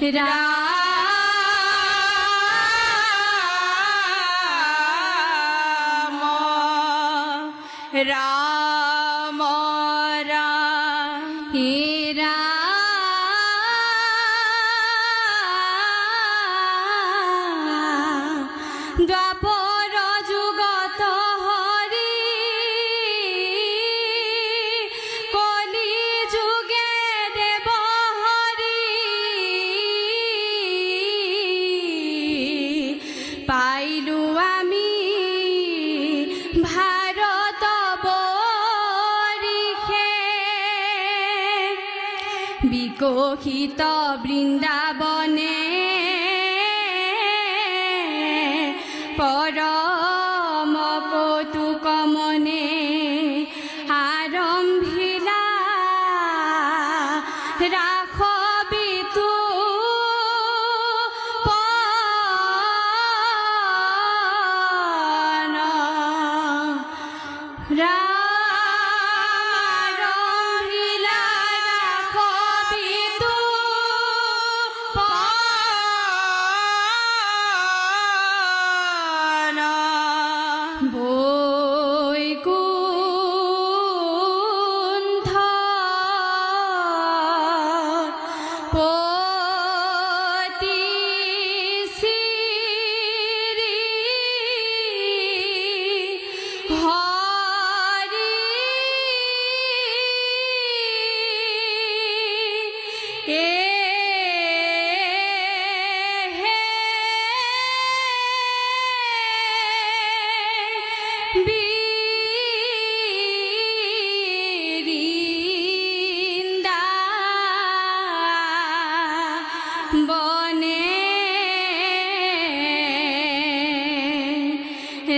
রাম রাম রাম হে দ্বাপর যুগত হরি কলি যুগে দেব হরি পাইলু আমি ভারত বরিষে বিকশিত বৃন্দাবনে পরম কৌতুক মনে আরম্ভিলা রাখ বিতু পন আরম্ভিলা রাখ বিতু বৈকুণ্ঠ পতি শ্রী হরি বৃন্দা বনে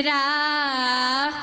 রাখ